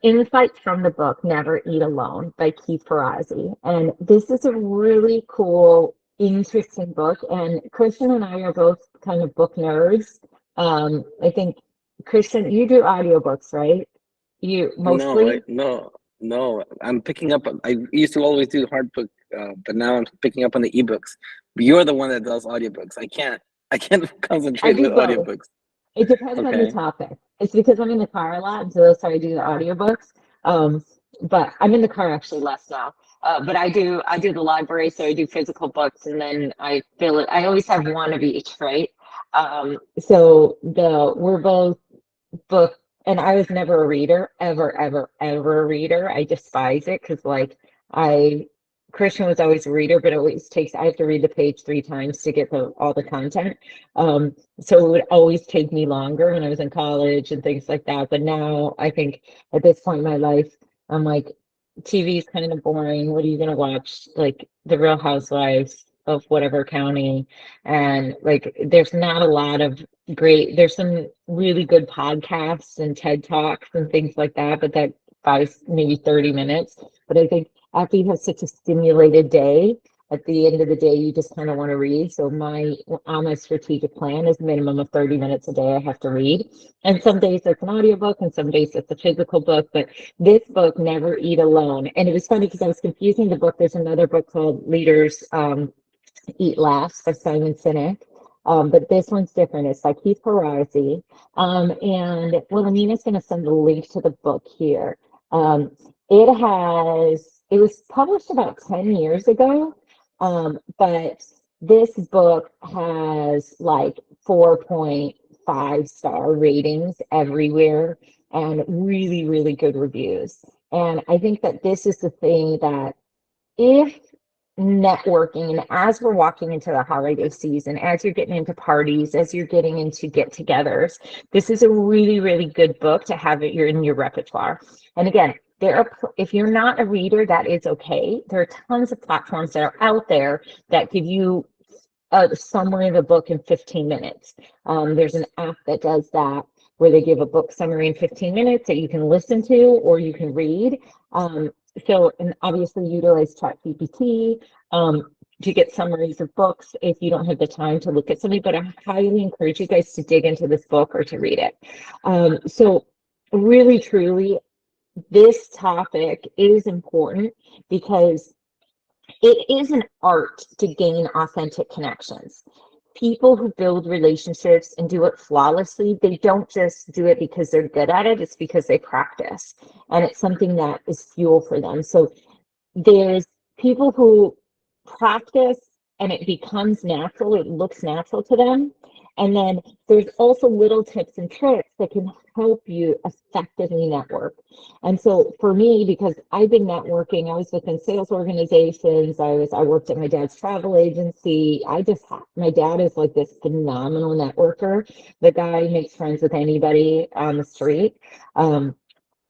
Insights from the book Never Eat Alone by Keith Ferrazzi. And this is a really cool, interesting book. And Christian and I are both kind of book nerds. I think, Christian, you do audiobooks, right? You No, mostly? no. I'm picking up. I used to always do hard book, but now I'm picking up on the ebooks. But you're the one that does audiobooks. I can't I concentrate do with both. audiobooks. It depends on the Okay. topic. It's because I'm in the car a lot, and so that's why I do the audiobooks. But I'm in the car actually less now. But I do the library, so I do physical books, and then I fill it. I always have one of each, right? So we're both book, and I was never a reader, ever, ever, ever a reader. I despise it because I Christian was always a reader, but it always takes I have to read the page 3 times to get all the content. So it would always take me longer when I was in college and things like that. But now I think at this point in my life, I'm like, TV is kind of boring. What are you gonna watch? Like The Real Housewives of whatever county, and like there's not a lot of there's some really good podcasts and TED Talks and things like that, but that buys maybe 30 minutes. But I think after you have such a stimulated day, at the end of the day, you just kind of want to read. So on my strategic plan is minimum of 30 minutes a day I have to read. And some days it's an audiobook and some days it's a physical book. But this book, Never Eat Alone. And it was funny because I was confusing the book. There's another book called Leaders Eat Last by Simon Sinek. But this one's different. It's by Keith Ferrazzi. And Wilhelmina's going to send the link to the book here. It was published about 10 years ago, but this book has like 4.5-star ratings everywhere and really, really good reviews. And I think that this is the thing that if networking, and as we're walking into the holiday season, as you're getting into parties, as you're getting into get-togethers, this is a really, really good book to have it in your repertoire. And again, if you're not a reader, that is okay. There are tons of platforms that are out there that give you a summary of a book in 15 minutes. There's an app that does that where they give a book summary in 15 minutes that you can listen to or you can read. And obviously utilize ChatGPT to get summaries of books if you don't have the time to look at something, but I highly encourage you guys to dig into this book or to read it. So really, truly, this topic is important because it is an art to gain authentic connections. People who build relationships and do it flawlessly, they don't just do it because they're good at it, it's because they practice. And it's something that is fuel for them. So there's people who practice and it becomes natural, it looks natural to them. And then there's also little tips and tricks that can help you effectively network. And so for me, because I've been networking, I was within sales organizations, I worked at my dad's travel agency. My dad is like this phenomenal networker. The guy makes friends with anybody on the street. And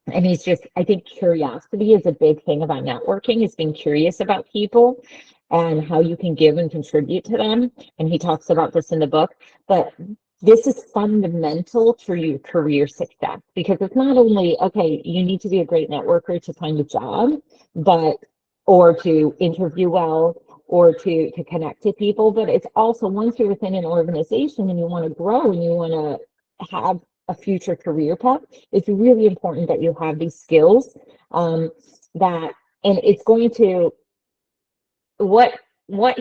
I think curiosity is a big thing about networking, is being curious about people and how you can give and contribute to them. And he talks about this in the book, but this is fundamental to your career success because it's not only, okay, you need to be a great networker to find a job, or to interview well, or to connect to people, but it's also once you're within an organization and you want to grow and you want to have a future career path, it's really important that you have these skills and it's going to what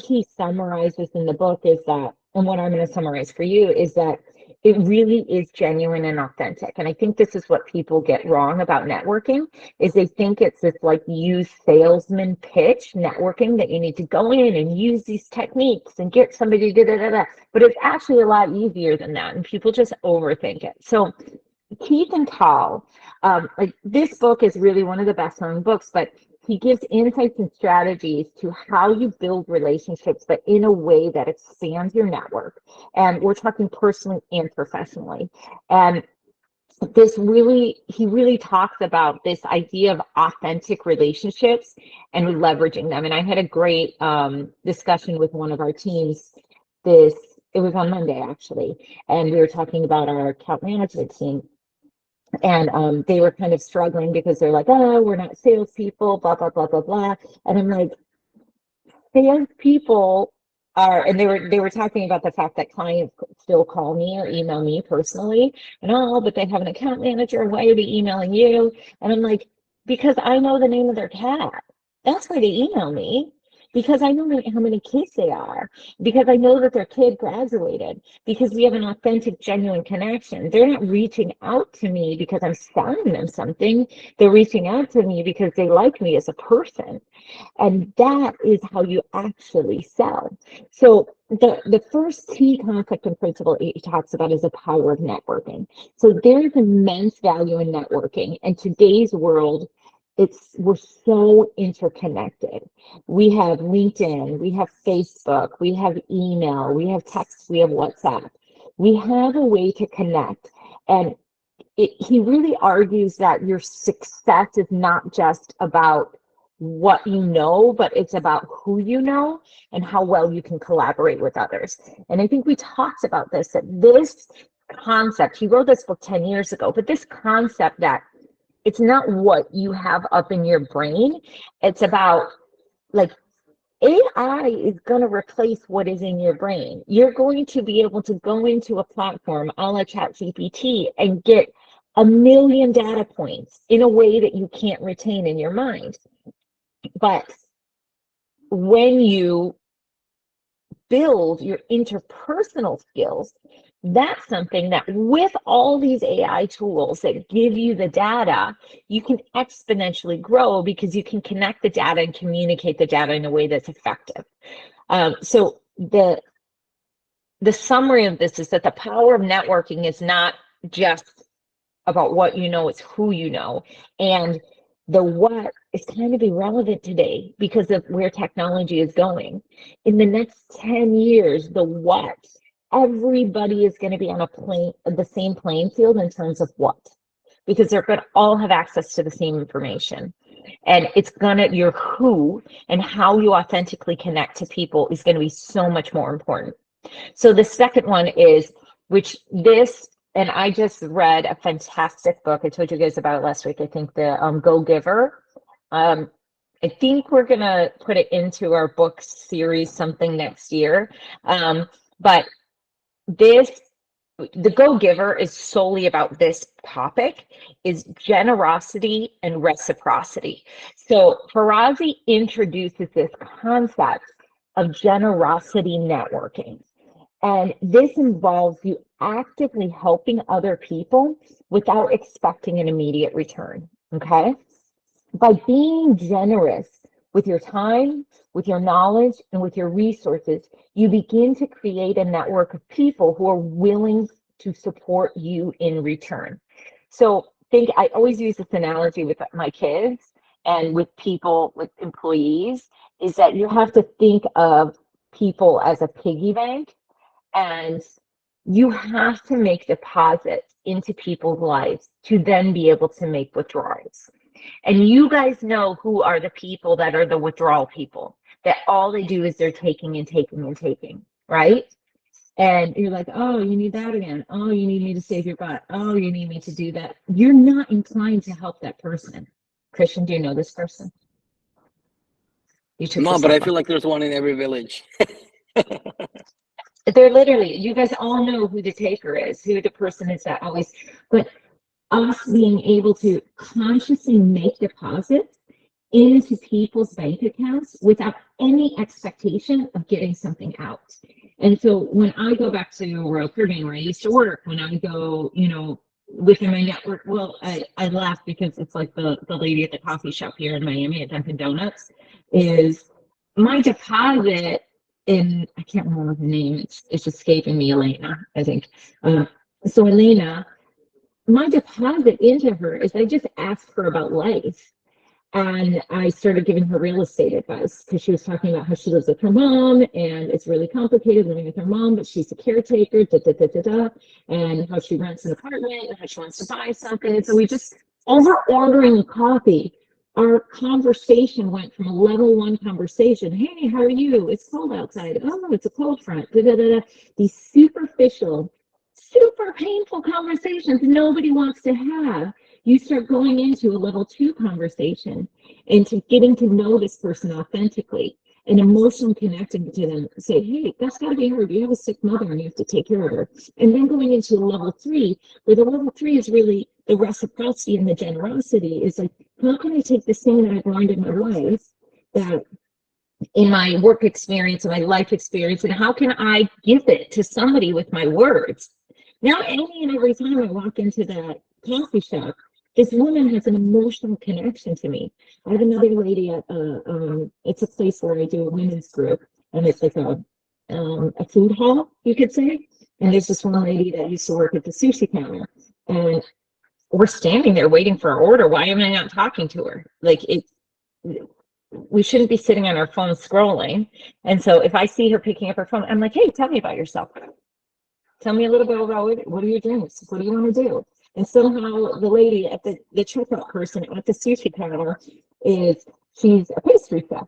he summarizes in the book is that, and what I'm going to summarize for you is that it really is genuine and authentic. And I think this is what people get wrong about networking, is they think it's this like used salesman pitch networking that you need to go in and use these techniques and get somebody da. But it's actually a lot easier than that, and people just overthink it. So Keith and Tal, like this book is really one of the best-selling books, but he gives insights and strategies to how you build relationships, but in a way that expands your network. And we're talking personally and professionally. And he really talks about this idea of authentic relationships and leveraging them. And I had a great discussion with one of our teams. It was on Monday actually, and we were talking about our account management team. And they were kind of struggling because they're like, oh, we're not salespeople, blah, blah, blah, blah, blah. And I'm like, salespeople are, and they were talking about the fact that clients still call me or email me personally, and oh, but they have an account manager. Why are they emailing you? And I'm like, because I know the name of their cat. That's why they email me. Because I know how many kids they are. Because I know that their kid graduated. Because we have an authentic, genuine connection. They're not reaching out to me because I'm selling them something. They're reaching out to me because they like me as a person. And that is how you actually sell. So the first key concept and principle he talks about is the power of networking. So there's immense value in networking. And today's world, we're so interconnected. We have LinkedIn, we have Facebook, we have email, we have text, we have WhatsApp. We have a way to connect. And he really argues that your success is not just about what you know, but it's about who you know and how well you can collaborate with others. And I think we talked about this, that this concept, he wrote this book 10 years ago, but this concept that it's not what you have up in your brain, it's about like AI is going to replace what is in your brain. You're going to be able to go into a platform a la ChatGPT and get a million data points in a way that you can't retain in your mind. But when you build your interpersonal skills, that's something that with all these AI tools that give you the data, you can exponentially grow because you can connect the data and communicate the data in a way that's effective. So the summary of this is that the power of networking is not just about what you know, it's who you know. And the what is kind of irrelevant today because of where technology is going. In the next 10 years, the what, everybody is going to be on the same playing field in terms of what, because they're going to all have access to the same information. And it's your who and how you authentically connect to people is going to be so much more important. So the second one is, and I just read a fantastic book. I told you guys about it last week. I think the Go Giver. I think we're gonna put it into our book series something next year. But the Go Giver is solely about this topic, is generosity and reciprocity. So Farazi introduces this concept of generosity networking. And this involves you actively helping other people without expecting an immediate return, okay? By being generous with your time, with your knowledge, and with your resources, you begin to create a network of people who are willing to support you in return. So I always use this analogy with my kids and with people, with employees, is that you have to think of people as a piggy bank. And you have to make deposits into people's lives to then be able to make withdrawals. And you guys know who are the people that are the withdrawal people, that all they do is they're taking and taking and taking, right? And you're like, oh, you need that again. Oh, you need me to save your butt. Oh, you need me to do that. You're not inclined to help that person. Christian, do you know this person? You took No, but I yourself off. feel like there's one in every village. They're literally, you guys all know who the taker is, who the person is that always, but us being able to consciously make deposits into people's bank accounts without any expectation of getting something out. And so when I go back to Royal Caribbean, where I used to work, when I go, within my network, well, I laugh because it's like the lady at the coffee shop here in Miami at Dunkin' Donuts is my deposit I can't remember her name, it's escaping me, Elena, I think. So Elena, my deposit into her is I just asked her about life. And I started giving her real estate advice because she was talking about how she lives with her mom and it's really complicated living with her mom, but she's a caretaker, and how she rents an apartment and how she wants to buy something. And so we just, over ordering a coffee, our conversation went from a level one conversation. Hey, how are you? It's cold outside. Oh, it's a cold front. These superficial super painful conversations nobody wants to have. You start going into a level 2 conversation, into getting to know this person authentically and emotionally connecting to them. Say, hey, that's got to be hard. You have a sick mother and you have to take care of her. And then going into level 3, where the level 3 is really the reciprocity and the generosity, is like, how can I take this thing that I've learned in my life, that in my work experience and my life experience, and how can I give it to somebody with my words? Now, any and every time I walk into that coffee shop, this woman has an emotional connection to me. I have another lady at it's a place where I do a women's group, and it's like a food hall, you could say. And there's this one lady that used to work at the sushi counter, and we're standing there waiting for our order. Why am I not talking to her? Like, we shouldn't be sitting on our phone scrolling. And so if I see her picking up her phone, I'm like, hey, tell me about yourself. Tell me a little bit about what are your dreams? What do you want to do? And somehow the lady at the checkout person at the sushi counter she's a pastry chef.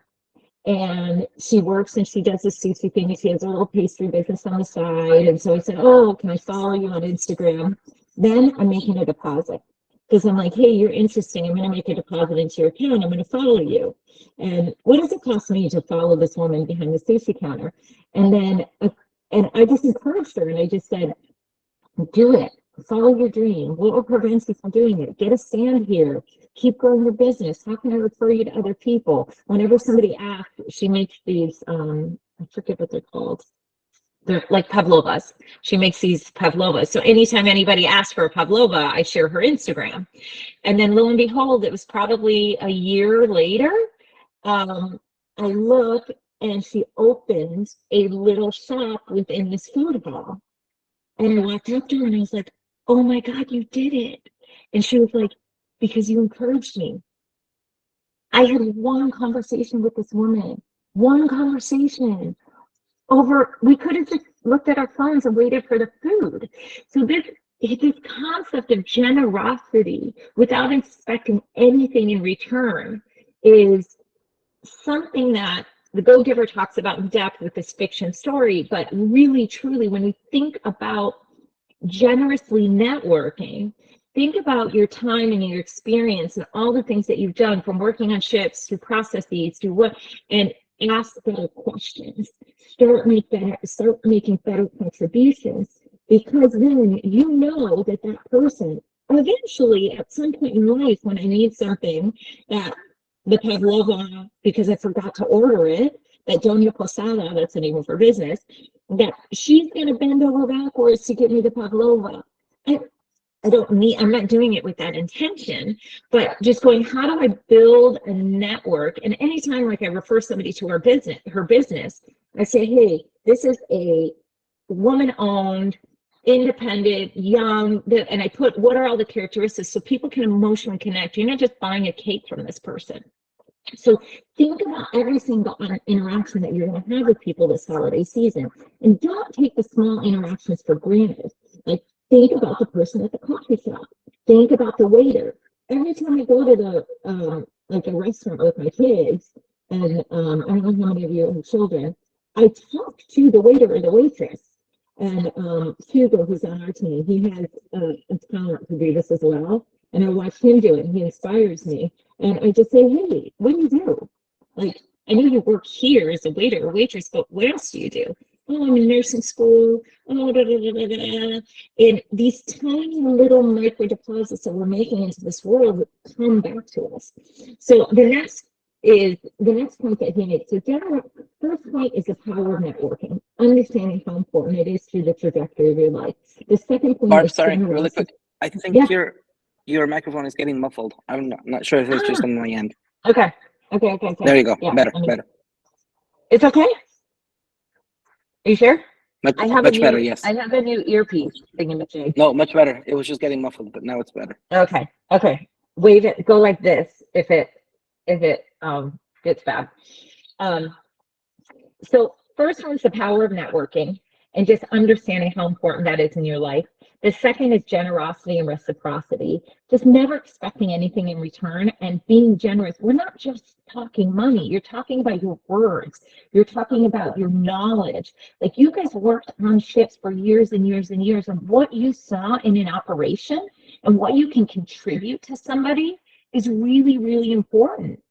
And she works and she does this sushi thing, and she has a little pastry business on the side. And so I said, oh, can I follow you on Instagram? Then I'm making a deposit, because I'm like, hey, you're interesting. I'm going to make a deposit into your account. I'm going to follow you. And what does it cost me to follow this woman behind the sushi counter? And then, and I just encouraged her, and I just said, do it. Follow your dream. What will prevent you from doing it? Get a stand here. Keep growing your business. How can I refer you to other people? Whenever somebody asks, she makes these, I forget what they're called. They're like pavlovas. She makes these pavlovas. So anytime anybody asks for a pavlova, I share her Instagram. And then lo and behold, it was probably a year later, I look and she opened a little shop within this food hall. And I walked up to her and I was like, oh my God, you did it. And she was like, because you encouraged me. I had one conversation with this woman, one conversation over, we could have just looked at our phones and waited for the food. So this concept of generosity without expecting anything in return is something that the Go-Giver talks about in depth with this fiction story. But really, truly, when you think about generously networking, think about your time and your experience and all the things that you've done, from working on ships to processes to what, and ask better questions. Start making better contributions, because then you know that person eventually, at some point in life, when I need something, that the pavlova, because I forgot to order it, that doña posada, that's the name of her business, that she's going to bend over backwards to get me the pavlova. I'm not doing it with that intention, but just going, how do I build a network? And anytime, like, I refer somebody to her business, I say, hey, this is a woman-owned, independent, young, and I put, what are all the characteristics so people can emotionally connect? You're not just buying a cake from this person. So think about every single interaction that you're going to have with people this holiday season, and don't take the small interactions for granted. Like, think about the person at the coffee shop. Think about the waiter. Every time I go to the like a restaurant with my kids, and I don't know how many of you have children, I talk to the waiter or the waitress. And Hugo, who's on our team, he has a talent to do this as well. And I watch him do it, and he inspires me. And I just say, hey, what do you do? Like, I know you work here as a waiter or waitress, but what else do you do? Oh, I'm in nursing school. Oh, da, da, da, da, da. And these tiny little micro deposits that we're making into this world come back to us. So the next point that he makes. So first point is the power of networking, understanding how important it is to the trajectory of your life. The second point Barb, is sorry, really quick. I think your microphone is getting muffled. I'm not sure if it's just on my end. Okay. There you go. Yeah, better. It's okay? Are you sure? Much better, yes. I have a new earpiece thingamajig. No, much better. It was just getting muffled, but now it's better. Okay. Wave it, go like this if it gets bad. So first one is the power of networking and just understanding how important that is in your life. The second is generosity and reciprocity, just never expecting anything in return and being generous. We're not just talking money, you're talking about your words, you're talking about your knowledge. Like, you guys worked on ships for years and years and years, and what you saw in an operation and what you can contribute to somebody is really, really important.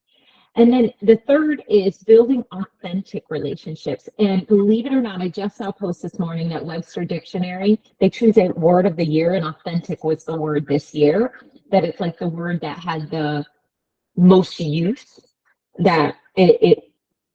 And then the third is building authentic relationships. And believe it or not, I just saw a post this morning that Webster Dictionary, they choose a word of the year, and authentic was the word this year, that it's like the word that had the most use, that it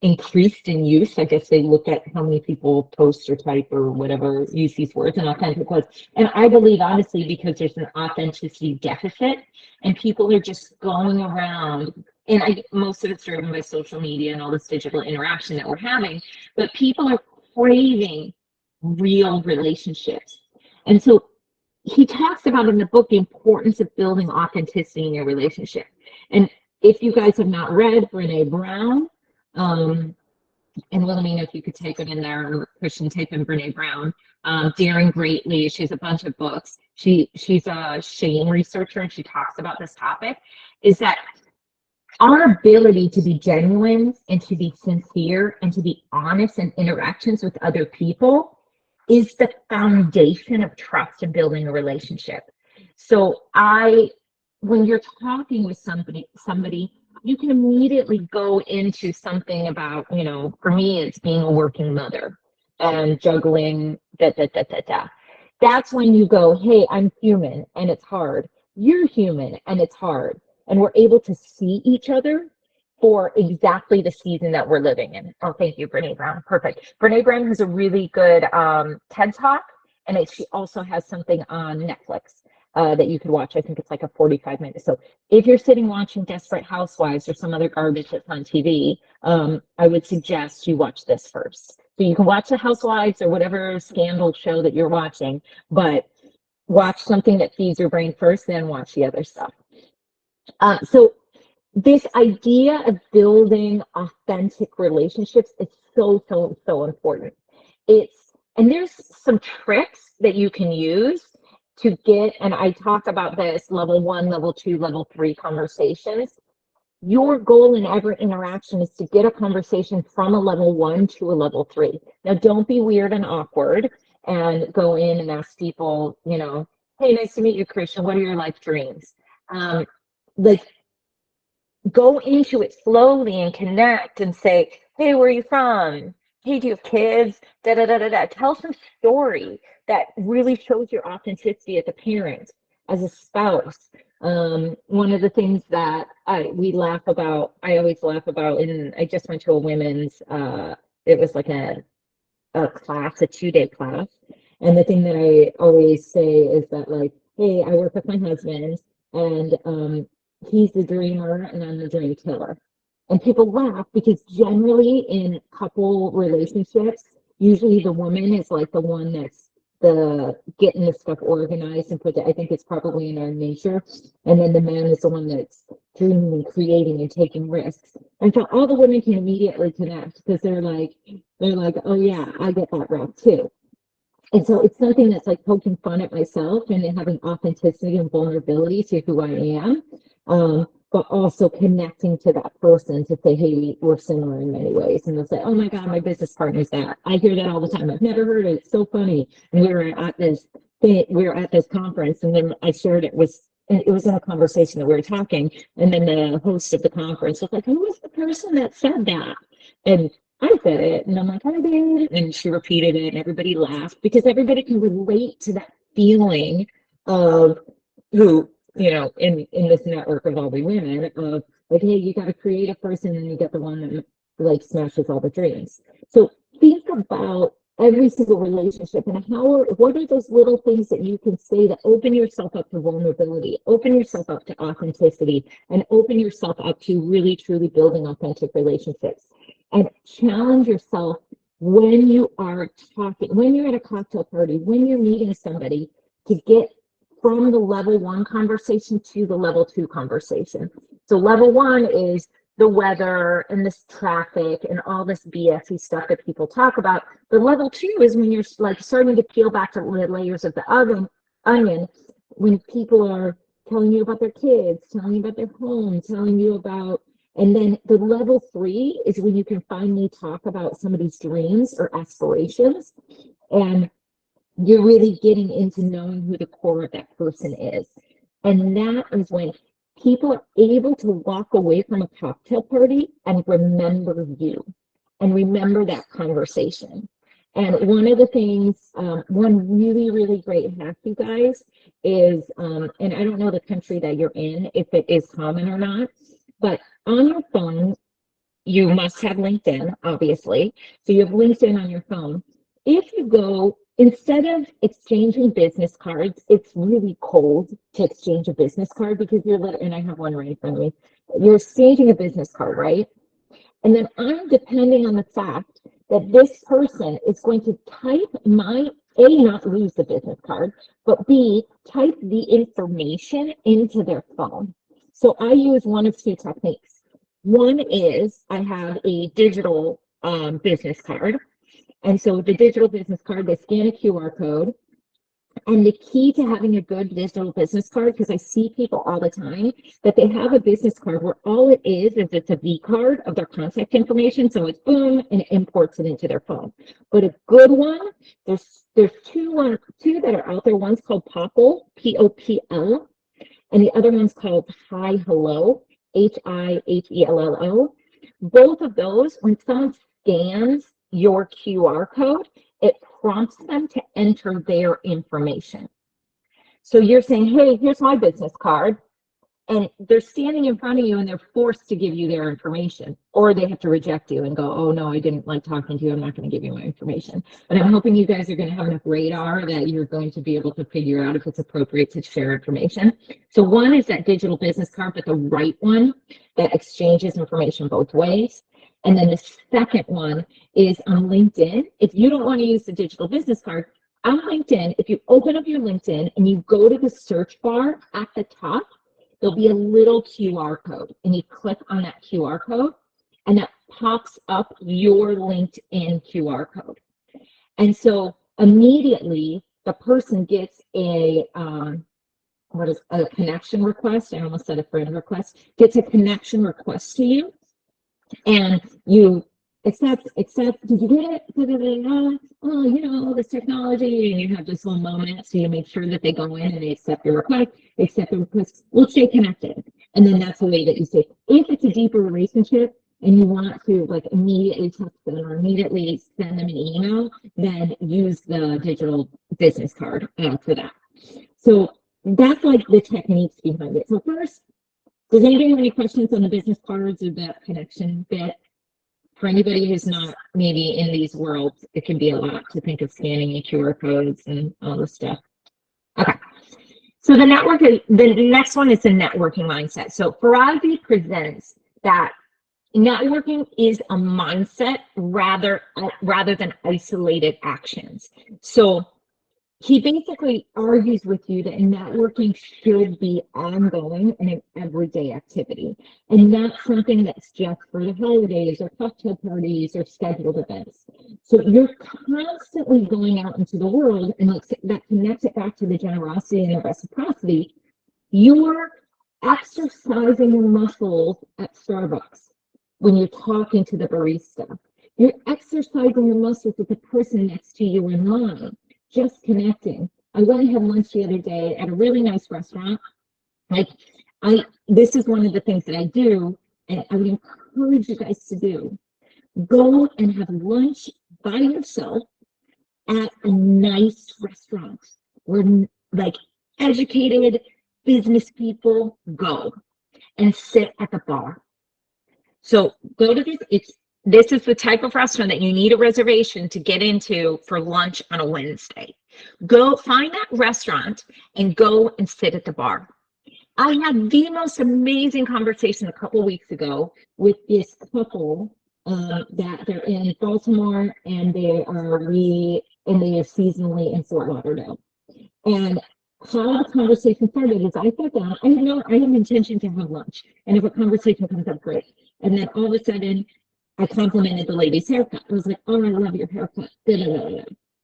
increased in use. I guess they look at how many people post or type or whatever use these words, and authentic was. And I believe, honestly, because there's an authenticity deficit and people are just going around, and most of it's driven by social media and all this digital interaction that we're having, but people are craving real relationships. And so he talks about in the book the importance of building authenticity in your relationship. And if you guys have not read Brene Brown, and Wilhelmina, if you could take it in there, or Christian, take in Brene Brown, Daring Greatly, she has a bunch of books. She's a shame researcher, and she talks about this topic, is that our ability to be genuine and to be sincere and to be honest in interactions with other people is the foundation of trust and building a relationship. So when you're talking with somebody, you can immediately go into something about, for me, it's being a working mother and juggling, That's when you go, hey, I'm human and it's hard. You're human and it's hard. And we're able to see each other for exactly the season that we're living in. Oh, thank you, Brene Brown. Perfect. Brene Brown has a really good TED Talk, and she also has something on Netflix that you could watch. I think it's like a 45 minutes. So if you're sitting watching Desperate Housewives or some other garbage that's on TV, I would suggest you watch this first. So you can watch the Housewives or whatever scandal show that you're watching, but watch something that feeds your brain first, then watch the other stuff. So this idea of building authentic relationships is so, so, so important. And there's some tricks that you can use to get, and I talk about this level 1, level 2, level 3 conversations. Your goal in every interaction is to get a conversation from a level 1 to a level 3. Now, don't be weird and awkward and go in and ask people, hey, nice to meet you, Christian. What are your life dreams? Go into it slowly and connect and say, hey, where are you from? Hey, do you have kids? Tell some story that really shows your authenticity as a parent, as a spouse. One of the things that I always laugh about, and I just went to a women's, it was like a class, a 2-day class. And the thing that I always say is that, like, hey, I work with my husband, and he's the dreamer and I'm the dream killer. And people laugh because generally in couple relationships, usually the woman is like the one that's getting the stuff organized and I think it's probably in our nature. And then the man is the one that's dreaming and creating and taking risks. And so all the women can immediately connect because they're like, oh yeah, I get that rap too. And so it's something that's like poking fun at myself and having authenticity and vulnerability to who I am, but also connecting to that person to say, hey, we're similar in many ways. And they'll say, oh my God, my business partner's that. I hear that all the time. I've never heard it. It's so funny. And we were at this conference, and then I shared it was in a conversation that we were talking, and then the host of the conference was like, who was the person that said that? And I said it, and I'm like, I did, and she repeated it, and everybody laughed because everybody can relate to that feeling of who, in this network of all the women, of like, hey, you got a creative person, and you got the one that like smashes all the dreams. So think about every single relationship and what are those little things that you can say that open yourself up to vulnerability, open yourself up to authenticity, and open yourself up to really truly building authentic relationships. And challenge yourself when you are talking, when you're at a cocktail party, when you're meeting somebody, to get from the level 1 conversation to the level 2 conversation. So level 1 is the weather and this traffic and all this BS-y stuff that people talk about. The level 2 is when you're like starting to peel back the layers of the onion, when people are telling you about their kids, telling you about their home, telling you about, and then the level 3 is when you can finally talk about somebody's dreams or aspirations, and you're really getting into knowing who the core of that person is. And that is when people are able to walk away from a cocktail party and remember you and remember that conversation. And one of the things, one really, really great hack, you guys, is, and I don't know the country that you're in, if it is common or not, but on your phone, you must have LinkedIn, obviously. So you have LinkedIn on your phone. If you go, instead of exchanging business cards, it's really cold to exchange a business card because and I have one right in front of me, you're exchanging a business card, right? And then I'm depending on the fact that this person is going to type not lose the business card, but B, type the information into their phone. So I use one of two techniques. One is I have a digital business card. And so the digital business card, they scan a QR code. And the key to having a good digital business card, because I see people all the time that they have a business card where all it is it's a V card of their contact information. So it's boom, and it imports it into their phone. But a good one, there's two that are out there. One's called Popl, Popl, and the other one's called Hi Hello, Hihелlo. Both of those, when someone scans your QR code, it prompts them to enter their information. So you're saying, hey, here's my business card. And they're standing in front of you and they're forced to give you their information, or they have to reject you and go, oh no, I didn't like talking to you, I'm not going to give you my information. But I'm hoping you guys are going to have enough radar that you're going to be able to figure out if it's appropriate to share information. So one is that digital business card, but the right one that exchanges information both ways. And then the second one is on LinkedIn. If you don't want to use the digital business card, on LinkedIn, if you open up your LinkedIn and you go to the search bar at the top, there'll be a little QR code, and you click on that QR code, and that pops up your LinkedIn QR code. And so immediately the person gets a connection request. I almost said a friend request. Gets a connection request to you, and you accept, did you get it? Oh, this technology, and you have this little moment, so you make sure that they go in and they accept your request, we'll stay connected. And then that's the way that you say, if it's a deeper relationship and you want to like immediately text them or immediately send them an email, then use the digital business card for that. So that's like the techniques behind it. So first, does anybody have any questions on the business cards or that connection bit? For anybody who's not maybe in these worlds, it can be a lot to think of scanning the QR codes and all this stuff. Okay. So the next one is the networking mindset. So Farazi presents that networking is a mindset rather than isolated actions. So he basically argues with you that networking should be ongoing and an everyday activity, and not something that's just for the holidays or cocktail parties or scheduled events. So you're constantly going out into the world, and that connects it back to the generosity and the reciprocity. You're exercising your muscles at Starbucks when you're talking to the barista. You're exercising your muscles with the person next to you in line. Just connecting. I went and had lunch the other day at a really nice restaurant. This is one of the things that I do, and I would encourage you guys to do. Go and have lunch by yourself at a nice restaurant where like educated business people go and sit at the bar. So go to this is the type of restaurant that you need a reservation to get into for lunch on a Wednesday. Go find that restaurant and go and sit at the bar. I had the most amazing conversation a couple of weeks ago with this couple that they're in Baltimore, and they are seasonally in Fort Lauderdale. And how the conversation started is I sat down. I have intention to have lunch, and if a conversation comes up, great. And then all of a sudden, I complimented the lady's haircut. I was like, oh, I love your haircut.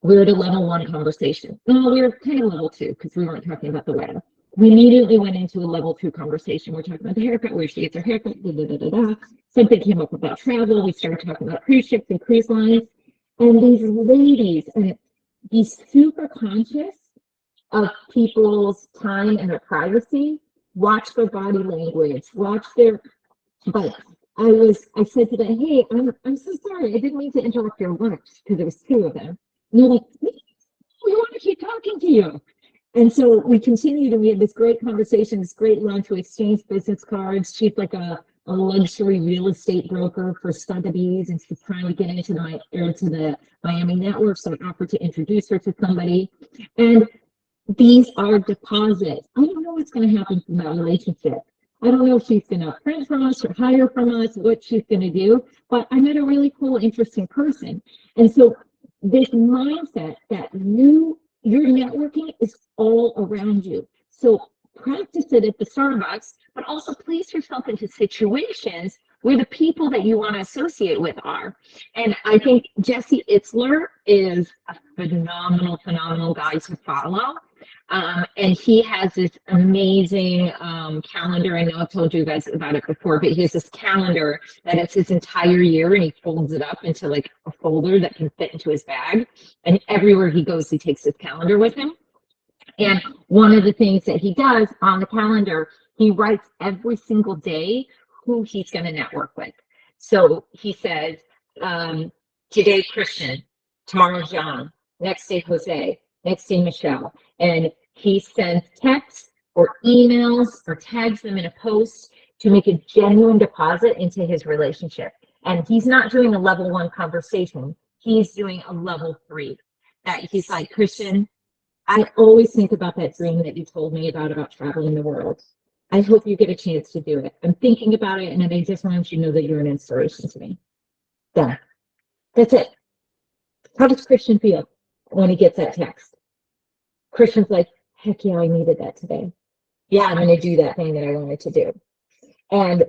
we're at a level 1 conversation. No, we were kind of level 2 because we weren't talking about the weather. We immediately went into a level 2 conversation. We're talking about the haircut, where she gets her haircut, da, da, da, da, da. Something came up about travel. We started talking about cruise ships and cruise lines. And these ladies, and be super conscious of people's time and their privacy, watch their body language, watch their, but I said to them, hey, I'm so sorry. I didn't mean to interrupt your lunch because there was 2 of them. And they're like, we want to keep talking to you. And so we continued, and we had this great conversation, this great lunch. We exchanged business cards. She's like a luxury real estate broker for Sotheby's, and she's trying to get into the Miami network. So I offered to introduce her to somebody. And these are deposits. I don't know what's going to happen from that relationship. I don't know if she's going to print from us or hire from us, what she's going to do, but I met a really cool, interesting person. And so this mindset that your networking is all around you. So practice it at the Starbucks, but also place yourself into situations where the people that you want to associate with are. And I think Jesse Itzler is a phenomenal guy to follow. And he has this amazing calendar. I know I've told you guys about it before, but he has this calendar that it's his entire year, and he folds it up into like a folder that can fit into his bag. And everywhere he goes, he takes his calendar with him. And one of the things that he does on the calendar, he writes every single day who he's going to network with. So he says, today Christian, tomorrow John, next day Jose, next day Michelle. And he sends texts or emails or tags them in a post to make a genuine deposit into his relationship. And he's not doing a level 1 conversation. He's doing a level 3. That he's like, Christian, I always think about that dream that you told me about traveling the world. I hope you get a chance to do it. I'm thinking about it, and I just want you to know that you're an inspiration to me. Done. That's it. How does Christian feel when he gets that text? Christian's like, heck yeah, I needed that today. Yeah, I'm going to do that thing that I wanted to do. And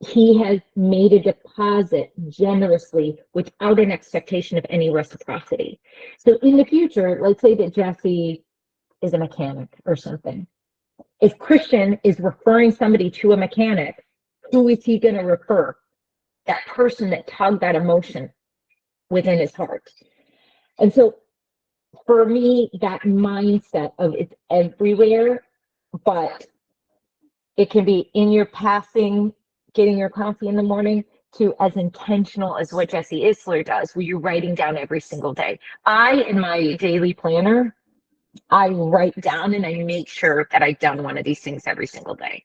he has made a deposit generously without an expectation of any reciprocity. So in the future, let's say that Jesse is a mechanic or something. If Christian is referring somebody to a mechanic, who is he going to refer? That person that tugged that emotion within his heart. And so for me, that mindset of it's everywhere, but it can be in your passing, getting your coffee in the morning, to as intentional as what Jesse Itzler does, where you're writing down every single day. In my daily planner, I write down and I make sure that I've done one of these things every single day.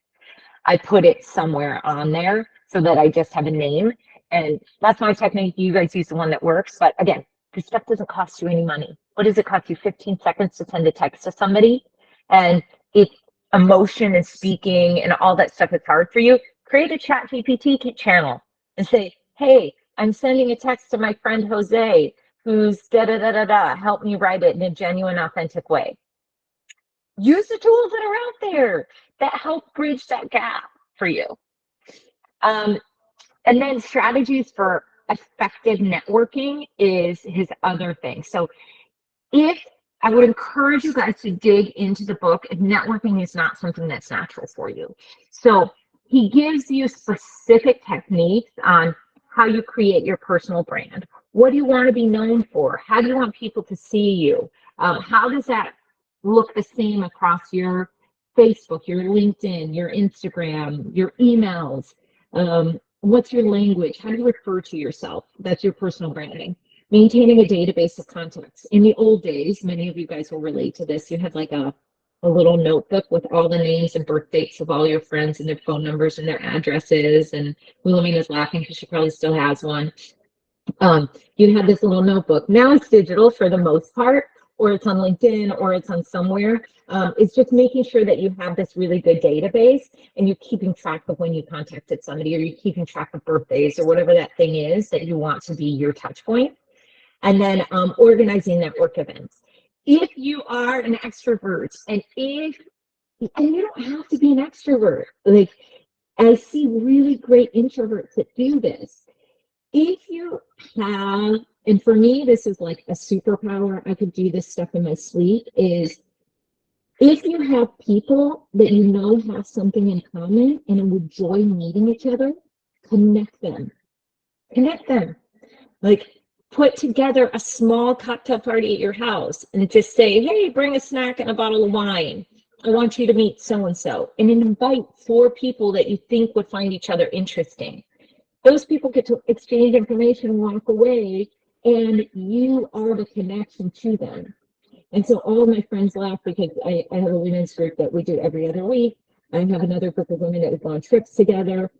I put it somewhere on there so that I just have a name. And that's my technique. You guys use the one that works. But again, this stuff doesn't cost you any money. What does it cost you? 15 seconds to send a text to somebody? And if emotion and speaking and all that stuff is hard for you, create a chat GPT channel and say, hey, I'm sending a text to my friend Jose, who's da-da-da-da-da. Help me write it in a genuine, authentic way. Use the tools that are out there that help bridge that gap for you. And then strategies for effective networking is his other thing. So if I would encourage you guys to dig into the book if networking is not something that's natural for you. So he gives you specific techniques on how you create your personal brand. What do you want to be known for? How do you want people to see you? How does that look the same across your Facebook, your LinkedIn, your Instagram, your emails? What's your language? How do you refer to yourself? That's your personal branding. Maintaining a database of contacts. In the old days, many of you guys will relate to this. You had like a little notebook with all the names and birth dates of all your friends and their phone numbers and their addresses. And Wilhelmina's laughing because she probably still has one. You had this little notebook. Now it's digital for the most part, or it's on LinkedIn, or it's on somewhere. It's just making sure that you have this really good database and you're keeping track of when you contacted somebody, or you're keeping track of birthdays, or whatever that thing is that you want to be your touch point. And then organizing network events. If you are an extrovert, and you don't have to be an extrovert. Like, I see really great introverts that do this. If you have And for me, this is like a superpower. I could do this stuff in my sleep. Is if you have people that you know have something in common and would enjoy meeting each other, connect them. Connect them. Like, put together a small cocktail party at your house and just say, hey, bring a snack and a bottle of wine. I want you to meet so and so, and invite 4 people that you think would find each other interesting. Those people get to exchange information and walk away, and you are the connection to them. And so all of my friends laugh because I have a women's group that we do every other week. I have another group of women that have gone trips together.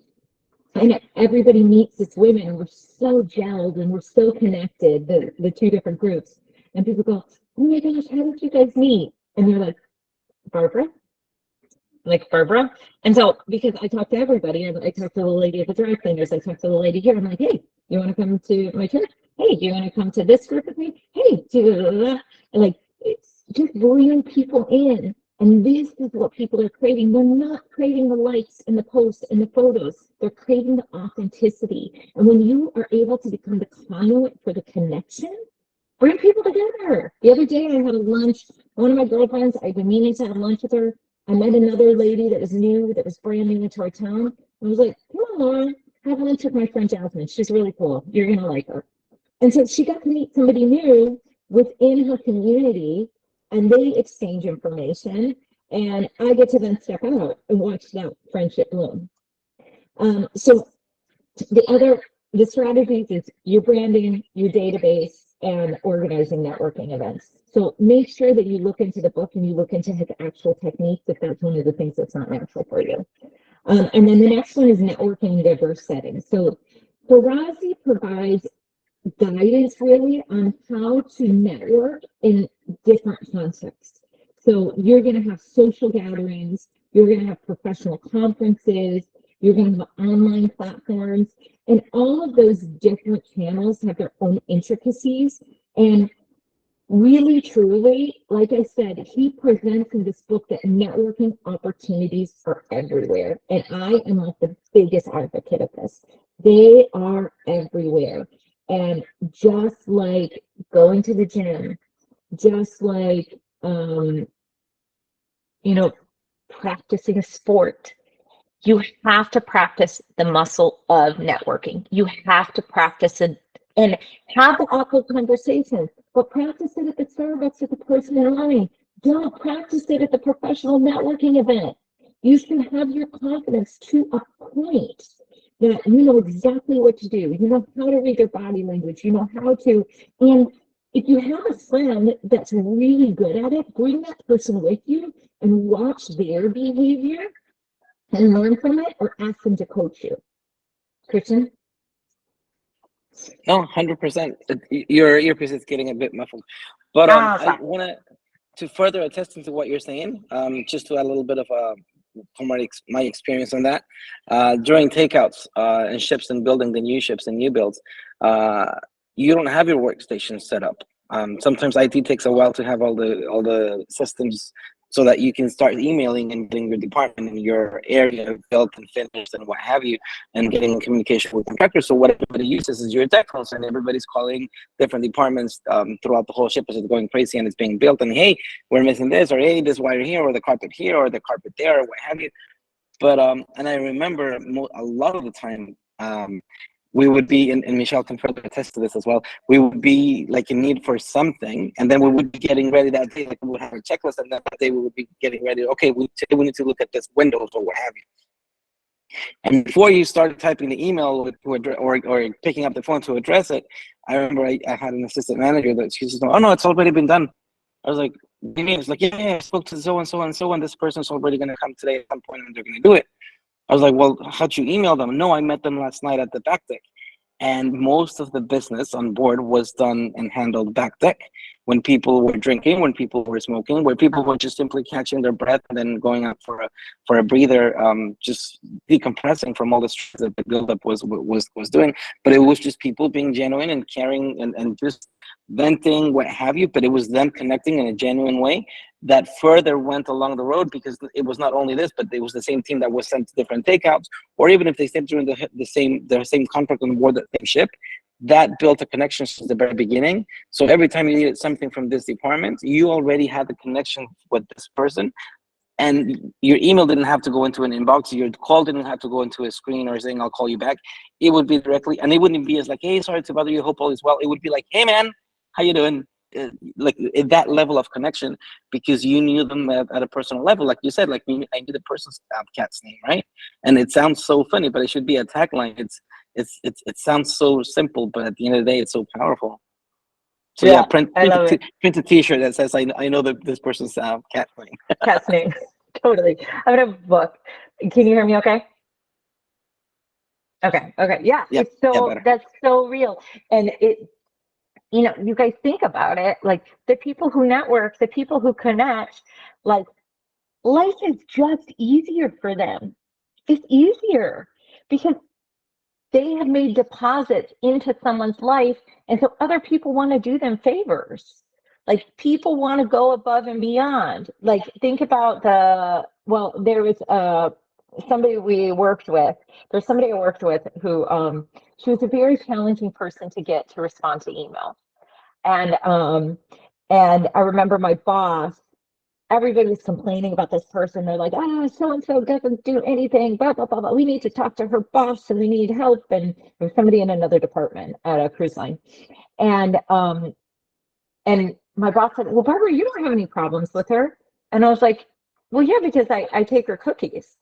And everybody meets as women, and we're so gelled and we're so connected, the 2 different groups. And people go, oh my gosh, how did you guys meet? And they're like, Barbara? Like Barbara? And so, because I talk to everybody, I talk to the lady at the dry cleaners, I talk to the lady here, I'm like, hey, you want to come to my church? Hey, do you want to come to this group with me? Hey, like, it's just bringing people in. And this is what people are craving. They're not craving the likes and the posts and the photos. They're craving the authenticity. And when you are able to become the conduit for the connection, bring people together. The other day I had a lunch. One of my girlfriends, I've been meaning to have lunch with her. I met another lady that was new, that was brand new into our town. I was like, come on, Laura, have lunch with my friend Jasmine. She's really cool. You're going to like her. And so she got to meet somebody new within her community, and they exchange information, and I get to then step out and watch that friendship bloom. So the strategies is your branding, your database, and organizing networking events. So make sure that you look into the book and you look into his actual techniques if that's one of the things that's not natural for you. And then the next one is networking in diverse settings. So Farazi provides guidance really on how to network in different contexts. So you're going to have social gatherings, you're going to have professional conferences, you're going to have online platforms, and all of those different channels have their own intricacies. And really, truly, like I said, he presents in this book that networking opportunities are everywhere. And I am like the biggest advocate of this. They are everywhere. And just like going to the gym, just like, practicing a sport, you have to practice the muscle of networking. You have to practice it and have the awkward conversations, but practice it at the Starbucks with the person in line. Don't practice it at the professional networking event. You should have your confidence to a point that you know exactly what to do. You know how to read their body language. You know how to, and if you have a friend that's really good at it, bring that person with you and watch their behavior and learn from it, or ask them to coach you. Christian? No, 100%. Your earpiece is getting a bit muffled, but I want to further attest to what you're saying. Just to add a little bit of from my experience on that. During takeouts and ships and building the new ships and new builds, you don't have your workstation set up. Sometimes IT takes a while to have all the systems so that you can start emailing and getting your department and your area built and finished and what have you, and getting in communication with contractors. So what everybody uses is your tech house, and everybody's calling different departments throughout the whole ship as it's going crazy and it's being built. And hey, we're missing this, or hey, this wire here, or the carpet here, or the carpet there, or what have you. But and I remember a lot of the time, we would be, and Michelle can further attest to this as well, we would be like in need for something, and then we would be getting ready that day, like we would have a checklist, and that day we would be getting ready, okay, we need to look at this windows or what have you. And before you started typing the email or picking up the phone to address it, I remember I had an assistant manager that she said, oh no, it's already been done. I was like, what do you mean? It's like, yeah, I spoke to so and so and so, and this person's already going to come today at some point and they're going to do it. I was like, well, how'd you email them? No, I met them last night at the back deck. And most of the business on board was done and handled back deck, when people were drinking, when people were smoking, where people were just simply catching their breath and then going out for a breather, just decompressing from all the stress that the buildup was doing. But it was just people being genuine and caring and just venting, what have you. But it was them connecting in a genuine way that further went along the road, because it was not only this, but it was the same team that was sent to different takeouts, or even if they stayed during the same contract on board the same ship, that built a connection since the very beginning. So every time you needed something from this department, you already had the connection with this person, and your email didn't have to go into an inbox, your call didn't have to go into a screen or saying I'll call you back. It would be directly, and it wouldn't be as like, hey, sorry to bother you, hope all is well. It would be like, hey man, how you doing? Like that level of connection, because you knew them at a personal level. Like you said, like I knew the person's cat's name, right? And it sounds so funny, but it should be a tagline. It sounds so simple, but at the end of the day, it's so powerful. So yeah, print a T-shirt that says I know that this person's cat name. Cat's name. Totally. I'm gonna book. Can you hear me okay? Okay. Yeah. Yep. It's so, that's so real. And it, you know, you guys think about it, like the people who network, the people who connect, like life is just easier for them. It's easier because they have made deposits into someone's life. And so other people want to do them favors. Like people want to go above and beyond. Like think about there was somebody we worked with. There's somebody I worked with who she was a very challenging person to get to respond to email. And I remember my boss, everybody was complaining about this person. They're like, so and so doesn't do anything, blah blah blah blah. We need to talk to her boss and we need help. And there was somebody in another department at a cruise line. And my boss said, well, Barbara, you don't have any problems with her. And I was like, well, yeah, because I take her cookies.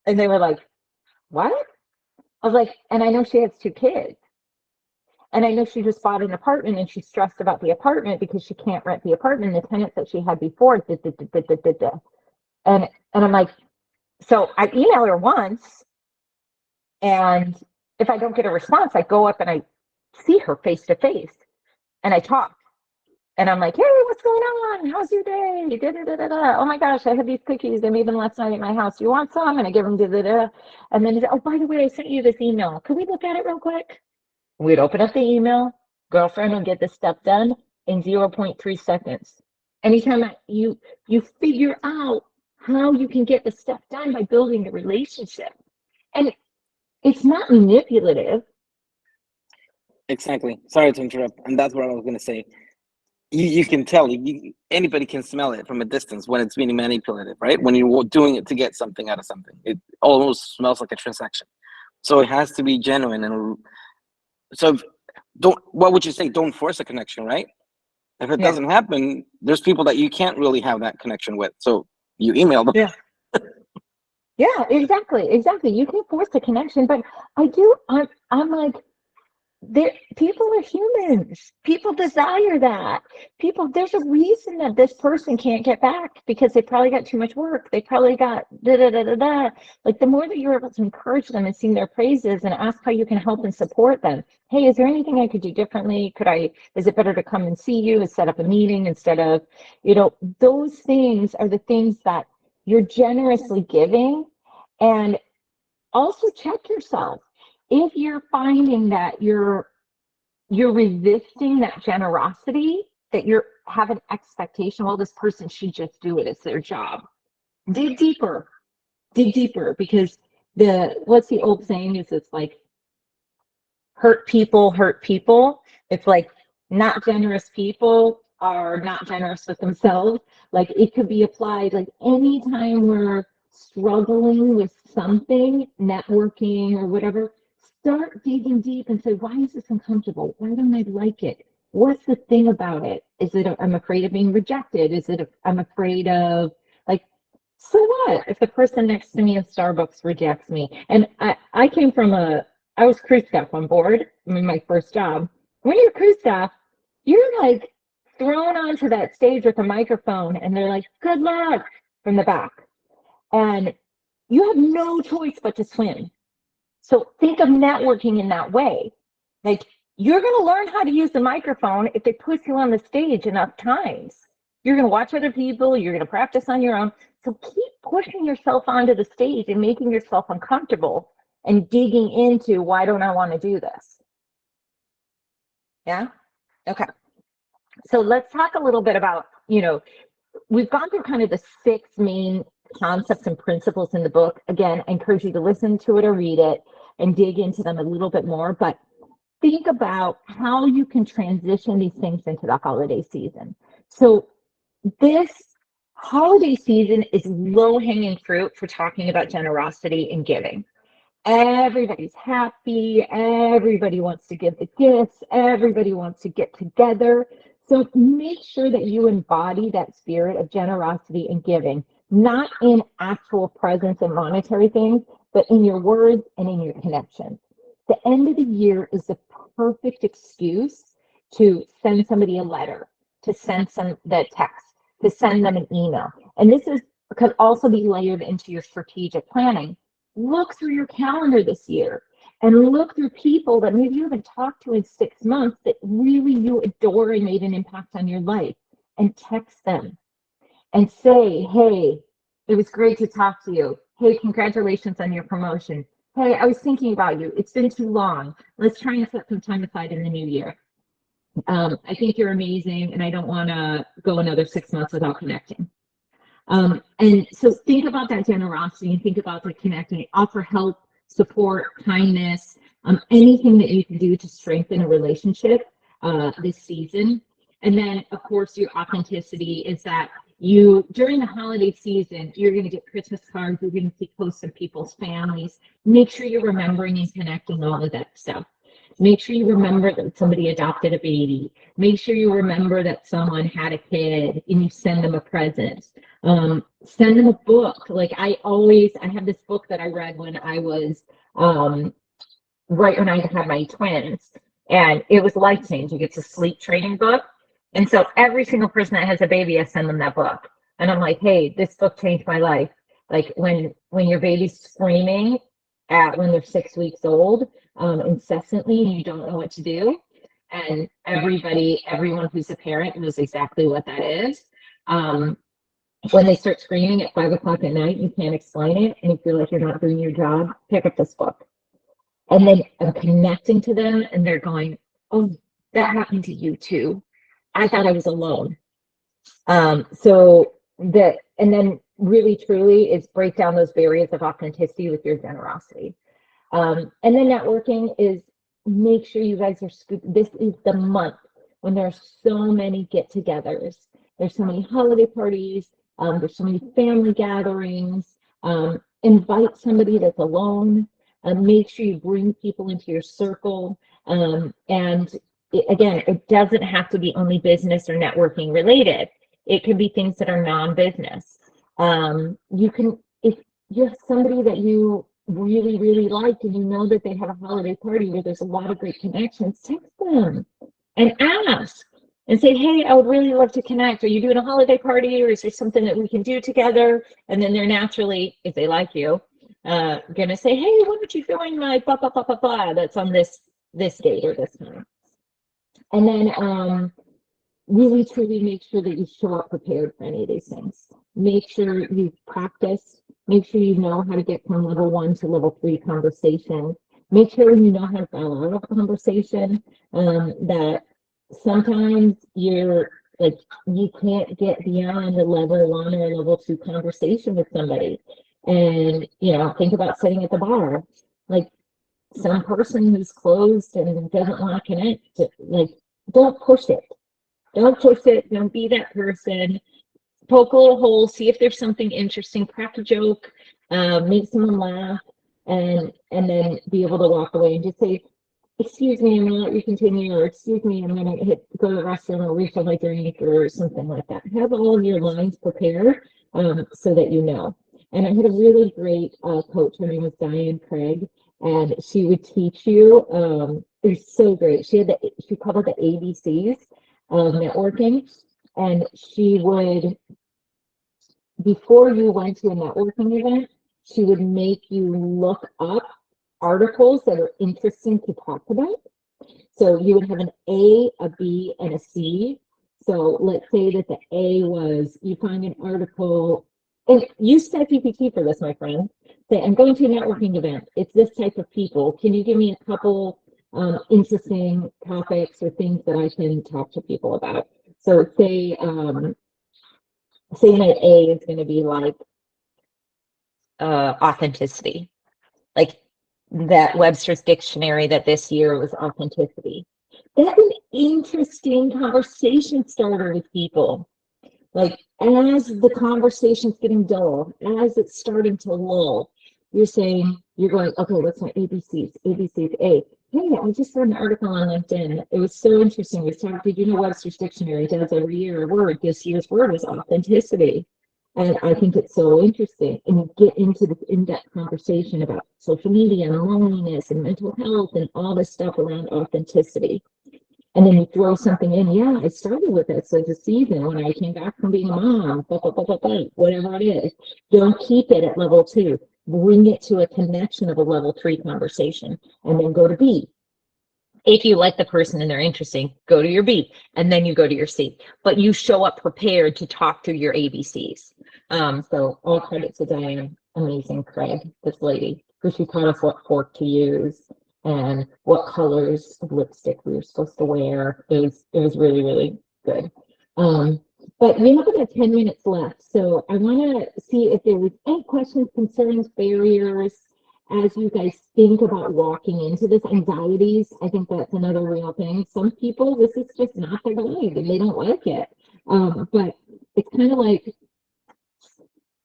And they were like, what? I was like, and I know she has 2 kids. And I know she just bought an apartment and she's stressed about the apartment because she can't rent the apartment. The tenants that she had before, and I'm like, so I email her once, and if I don't get a response, I go up and I see her face to face and I talk. And I'm like, hey, what's going on? How's your day? Oh my gosh, I had these cookies. I made them last night at my house. You want some? And I give them And then, oh, by the way, I sent you this email. Can we look at it real quick? We'd open up the email. Girlfriend would get the stuff done in 0.3 seconds. Anytime you figure out how you can get the stuff done by building a relationship. And it's not manipulative. Exactly. Sorry to interrupt. And that's what I was going to say. You can tell, anybody can smell it from a distance when it's being manipulative, right? When you're doing it to get something out of something, it almost smells like a transaction. So it has to be genuine. And so what would you say? Don't force a connection, right? If it doesn't happen, there's people that you can't really have that connection with. So you email them. Yeah, exactly. You can force a connection, but I'm like, people are humans. People desire that. There's a reason that this person can't get back because they probably got too much work. They probably got Like the more that you're able to encourage them and sing their praises and ask how you can help and support them. Hey, is there anything I could do differently? Is it better to come and see you and set up a meeting instead of, those things are the things that you're generously giving. And also check yourself. If you're finding that you're resisting that generosity, that you have an expectation, well, this person should just do it, it's their job. Dig deeper, because what's the old saying is it's like hurt people. It's like not generous people are not generous with themselves. Like it could be applied like anytime we're struggling with something, networking or whatever, start digging deep and say, why is this uncomfortable? Why don't I like it? What's the thing about it? Is it I'm afraid of being rejected? Is it I'm afraid of like, so what if the person next to me in Starbucks rejects me? And I was crew staff on board. I mean, my first job. When you're crew staff, you're like thrown onto that stage with a microphone and they're like, good luck from the back. And you have no choice but to swim. So think of networking in that way. Like you're going to learn how to use the microphone if they put you on the stage enough times. You're going to watch other people. You're going to practice on your own. So keep pushing yourself onto the stage and making yourself uncomfortable and digging into why don't I want to do this? Yeah? Okay. So let's talk a little bit about, we've gone through kind of the 6 main concepts and principles in the book. Again, I encourage you to listen to it or read it and dig into them a little bit more. But think about how you can transition these things into the holiday season. So this holiday season is low-hanging fruit for talking about generosity and giving. Everybody's happy. Everybody wants to give the gifts. Everybody wants to get together. So make sure that you embody that spirit of generosity and giving, not in actual presence and monetary things, but in your words and in your connections. The end of the year is the perfect excuse to send somebody a letter, to send some the text, to send them an email. And this could also be layered into your strategic planning. Look through your calendar this year and look through people that maybe you haven't talked to in 6 months that really you adore and made an impact on your life, and text them and say, hey, it was great to talk to you. Hey, congratulations on your promotion. Hey, I was thinking about you. It's been too long. Let's try and set some time aside in the new year. I think you're amazing, and I don't want to go another 6 months without connecting. And so think about that generosity and think about the connecting. Offer help, support, kindness, anything that you can do to strengthen a relationship this season. And then, of course, your authenticity is that you, during the holiday season, you're going to get Christmas cards, you're going to see posts from people's families. Make sure you're remembering and connecting all of that stuff. Make sure you remember that somebody adopted a baby. Make sure you remember that someone had a kid and you send them a present. Send them a book. Like I have this book that I read when I was right when I had my twins, and it was life-changing. It's a sleep training book. And so every single person that has a baby, I send them that book. And I'm like, hey, this book changed my life. Like when your baby's screaming when they're 6 weeks old, incessantly, and you don't know what to do. And everyone who's a parent knows exactly what that is. When they start screaming at 5 o'clock at night, you can't explain it, and you feel like you're not doing your job, pick up this book. And then I'm connecting to them, and they're going, oh, that happened to you too. I thought I was alone. And then really, truly is break down those barriers of authenticity with your generosity. And then networking is make sure you guys are this is the month when there are so many get-togethers. There's so many holiday parties. There's so many family gatherings. Invite somebody that's alone. Make sure you bring people into your circle. Again, it doesn't have to be only business or networking related. It can be things that are non-business. If you have somebody that you really, really like and you know that they have a holiday party where there's a lot of great connections, text them and ask and say, hey, I would really love to connect. Are you doing a holiday party, or is there something that we can do together? And then they're naturally, if they like you, gonna say, hey, why don't you join my blah, blah, blah, blah, blah, that's on this date or this time. And then really, truly make sure that you show up prepared for any of these things. Make sure you practice. Make sure you know how to get from level 1 to level 3 conversation. Make sure you know how to follow out a conversation. That sometimes you can't get beyond a level 1 or level 2 conversation with somebody. And think about sitting at the bar. Like some person who's closed and doesn't want to connect. Like, don't push it. Don't push it. Don't be that person. Poke a little hole, see if there's something interesting, crack a joke, make someone laugh, and then be able to walk away and just say, excuse me, I'm gonna let you continue, or excuse me, I'm gonna go to the restroom or refill my drink or something like that. Have all of your lines prepared so that you know. And I had a really great coach. Her name was Diane Craig, and she would teach you. It was so great. She called it the ABCs of networking, and she would, before you went to a networking event, she would make you look up articles that are interesting to talk about. So you would have an A, a B, and a C. So let's say that the A was, you find an article, and use ChatGPT for this, my friend. Say, I'm going to a networking event. It's this type of people. Can you give me a couple interesting topics or things that I can talk to people about? So say my A is going to be like authenticity. Like, that Webster's dictionary that this year was authenticity. That's an interesting conversation starter with people. Like, as the conversation's getting dull, as it's starting to lull, you're saying, you're going, okay, what's my ABCs? ABCs, A. Hey, I just read an article on LinkedIn. It was so interesting. We talked, did you know Webster's Dictionary does every year a word? This year's word was authenticity. And I think it's so interesting. And you get into this in-depth conversation about social media and loneliness and mental health and all this stuff around authenticity. And then you throw something in. Yeah, I started with this as a season when I came back from being a mom, whatever it is. Don't keep it at level 2. Bring it to a connection of a level 3 conversation, and then go to B. If you like the person and they're interesting, go to your B, and then you go to your C. But you show up prepared to talk through your ABCs. So all credit to Diane, amazing Craig, this lady, who she taught us what fork to use and what colors of lipstick we were supposed to wear. It was really, really good. But we have about 10 minutes left, so I want to see if there was any questions, concerns, barriers, as you guys think about walking into this. Anxieties, I think that's another real thing. Some people, this is just not their vibe and they don't like it. But it's kind of like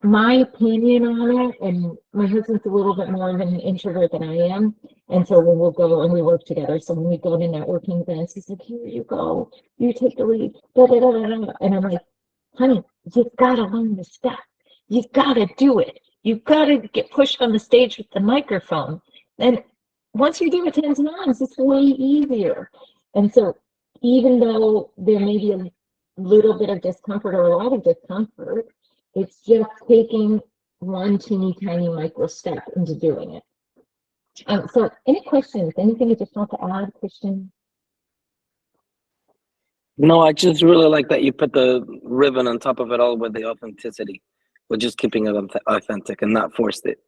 my opinion on it, and my husband's a little bit more of an introvert than I am. And so when we'll go and we work together, so when we go to networking events, he's like, here you go, you take the lead, da, da, da, da, da. And I'm like, honey, you've got to learn this stuff. You've got to do it. You've got to get pushed on the stage with the microphone. And once you do it 10 times, it's way easier. And so even though there may be a little bit of discomfort or a lot of discomfort, it's just taking one teeny tiny micro step into doing it. So any questions, anything you just want to add, Christian? No, I just really like that you put the ribbon on top of it all with the authenticity, with just keeping it authentic and not forced it.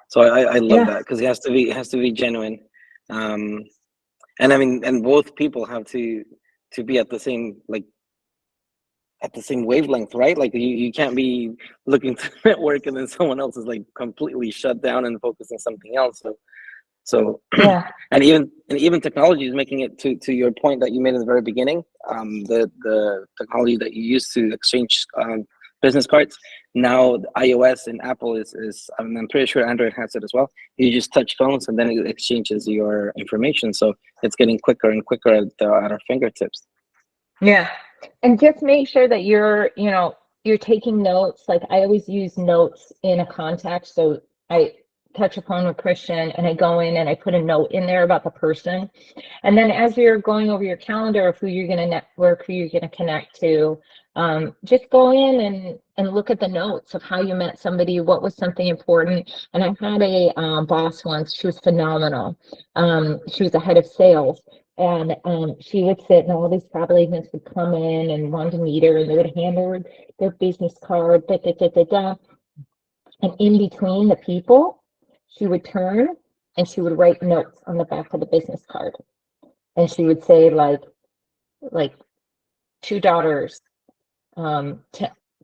So I love that, because it has to be genuine. And I mean, and both people have to be at the same, like, at the same wavelength, right? Like you can't be looking to network and then someone else is like completely shut down and focused on something else. So Yeah. and even technology is making it, to your point that you made in the very beginning, the technology that you use to exchange business cards. Now iOS and Apple is I'm pretty sure Android has it as well. You just touch phones and then it exchanges your information. So it's getting quicker and quicker at our fingertips. Yeah. And just make sure that you're taking notes. Like, I always use notes in a contact. So I touch upon with Christian and I go in and I put a note in there about the person. And then as you're going over your calendar of who you're going to network, who you're going to connect to, just go in and look at the notes of how you met somebody, what was something important. And I had a boss once, she was phenomenal. She was a head of sales. And she would sit and all these travel agents would come in and want to meet her, and they would hand her their business card, da, da, da, da, da. And in between the people, she would turn and she would write notes on the back of the business card. And she would say, like 2 daughters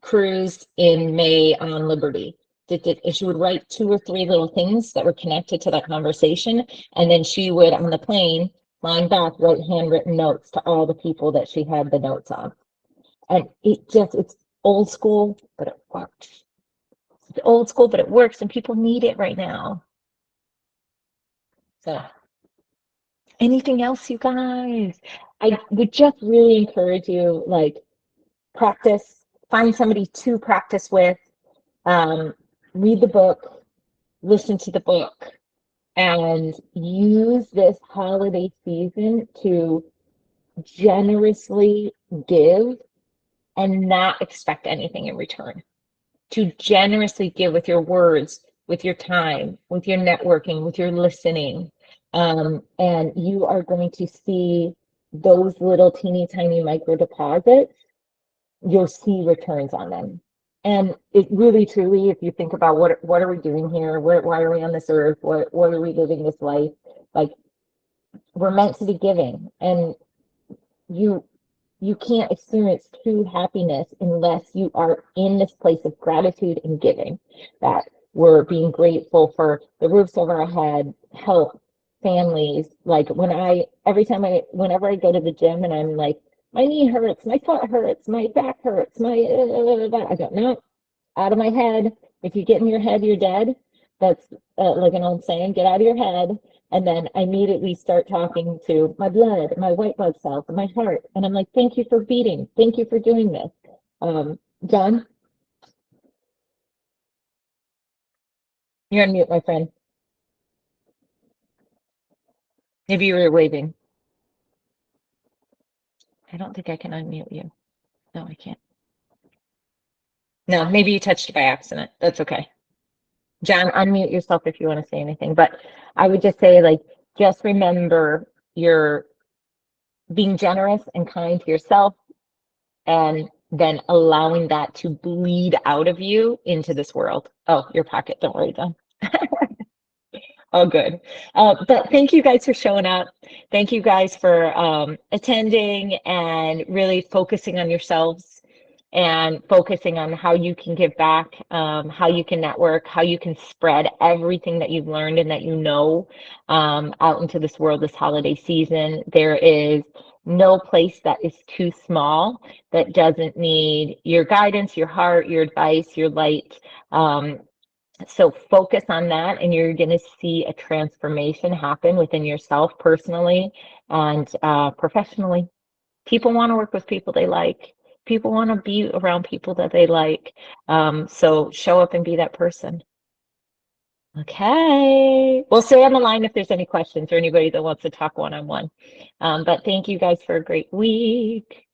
cruised in May on Liberty. And she would write 2 or 3 little things that were connected to that conversation. And then she would, on the plane, lying back, write handwritten notes to all the people that she had the notes on. And it's old school, but it works. It's old school, but it works, and people need it right now. So anything else, you guys? I would just really encourage you, like, practice, find somebody to practice with, read the book, listen to the book, and use this holiday season to generously give and not expect anything in return. To generously give with your words, with your time, with your networking, with your listening. And you are going to see those little teeny tiny micro deposits. You'll see returns on them. And it really, truly, if you think about what are we doing here? Why are we on this earth? What are we living this life? Like, we're meant to be giving. And you can't experience true happiness unless you are in this place of gratitude and giving. That we're being grateful for the roofs over our head, health, families. Like whenever I go to the gym and I'm like, my knee hurts, my foot hurts, my back hurts, I go, no, out of my head. If you get in your head, you're dead. That's like an old saying, get out of your head. And then I immediately start talking to my blood, my white blood cells, and my heart. And I'm like, thank you for beating. Thank you for doing this. John, you're on mute, my friend. Maybe you were waving. I don't think I can unmute you. No, I can't. No, maybe you touched it by accident. That's okay. John, unmute yourself if you want to say anything. But I would just say, like, just remember you're being generous and kind to yourself, and then allowing that to bleed out of you into this world. Oh, your pocket. Don't worry, John. Oh, good. But thank you guys for showing up. Thank you guys for attending and really focusing on yourselves and focusing on how you can give back, how you can network, how you can spread everything that you've learned and that you know out into this world this holiday season. There is no place that is too small that doesn't need your guidance, your heart, your advice, your light. So focus on that, and you're going to see a transformation happen within yourself personally and professionally. People want to work with people they like. People want to be around people that they like. So show up and be that person. Okay. We'll stay on the line if there's any questions or anybody that wants to talk one-on-one. But thank you guys for a great week.